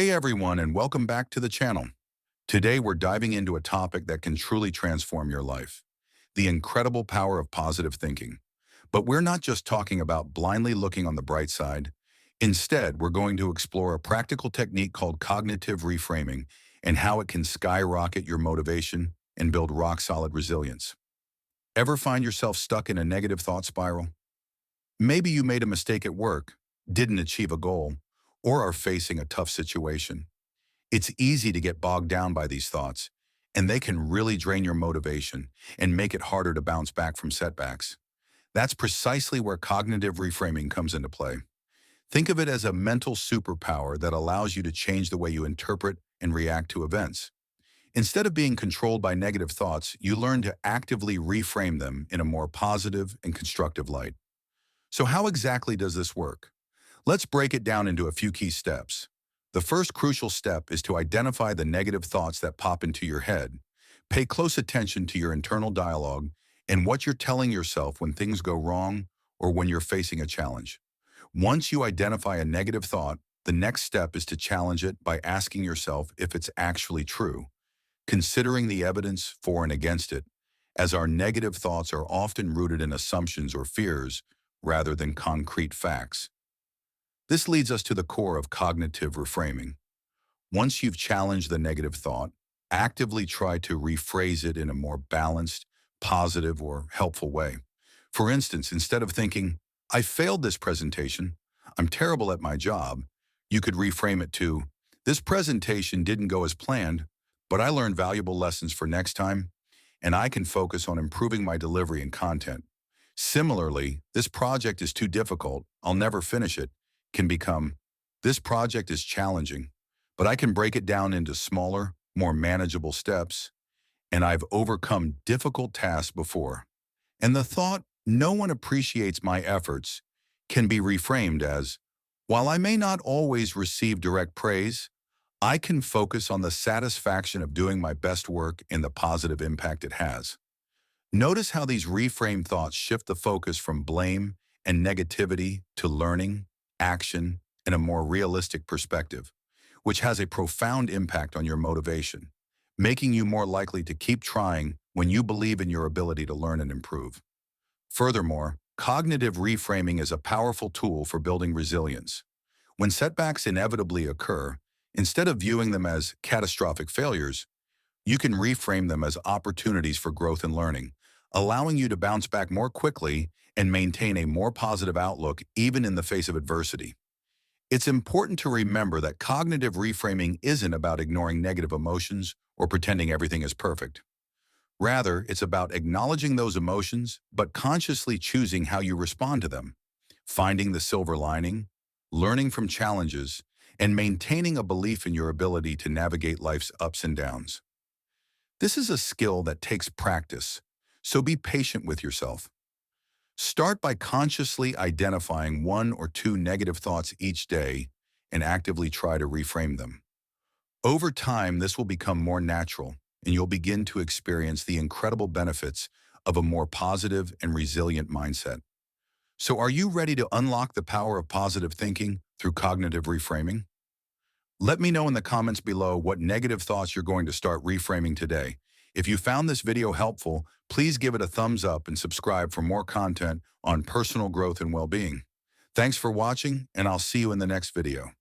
Hey everyone, and welcome back to the channel. Today we're diving into a topic that can truly transform your life, the incredible power of positive thinking. But we're not just talking about blindly looking on the bright side. Instead, we're going to explore a practical technique called cognitive reframing and how it can skyrocket your motivation and build rock-solid resilience. Ever find yourself stuck in a negative thought spiral? Maybe you made a mistake at work, didn't achieve a goal, or are facing a tough situation. It's easy to get bogged down by these thoughts, and they can really drain your motivation and make it harder to bounce back from setbacks. That's precisely where cognitive reframing comes into play. Think of it as a mental superpower that allows you to change the way you interpret and react to events. Instead of being controlled by negative thoughts, you learn to actively reframe them in a more positive and constructive light. So how exactly does this work? Let's break it down into a few key steps. The first crucial step is to identify the negative thoughts that pop into your head. Pay close attention to your internal dialogue and what you're telling yourself when things go wrong or when you're facing a challenge. Once you identify a negative thought, the next step is to challenge it by asking yourself if it's actually true, considering the evidence for and against it, as our negative thoughts are often rooted in assumptions or fears rather than concrete facts. This leads us to the core of cognitive reframing. Once you've challenged the negative thought, actively try to rephrase it in a more balanced, positive, or helpful way. For instance, instead of thinking, "I failed this presentation, I'm terrible at my job," you could reframe it to, "This presentation didn't go as planned, but I learned valuable lessons for next time, and I can focus on improving my delivery and content." Similarly, "This project is too difficult, I'll never finish it," can become, "This project is challenging, but I can break it down into smaller, more manageable steps, and I've overcome difficult tasks before." And the thought, "No one appreciates my efforts," can be reframed as, "While I may not always receive direct praise, I can focus on the satisfaction of doing my best work and the positive impact it has." Notice how these reframed thoughts shift the focus from blame and negativity to learning, action, and a more realistic perspective, which has a profound impact on your motivation, making you more likely to keep trying when you believe in your ability to learn and improve. Furthermore, cognitive reframing is a powerful tool for building resilience. When setbacks inevitably occur, instead of viewing them as catastrophic failures, you can reframe them as opportunities for growth and learning, allowing you to bounce back more quickly and maintain a more positive outlook even in the face of adversity. It's important to remember that cognitive reframing isn't about ignoring negative emotions or pretending everything is perfect. Rather, it's about acknowledging those emotions, but consciously choosing how you respond to them, finding the silver lining, learning from challenges, and maintaining a belief in your ability to navigate life's ups and downs. This is a skill that takes practice, so be patient with yourself. Start by consciously identifying one or two negative thoughts each day and actively try to reframe them. Over time, this will become more natural, and you'll begin to experience the incredible benefits of a more positive and resilient mindset. So are you ready to unlock the power of positive thinking through cognitive reframing? Let me know in the comments below what negative thoughts you're going to start reframing today. If you found this video helpful, please give it a thumbs up and subscribe for more content on personal growth and well-being. Thanks for watching, and I'll see you in the next video.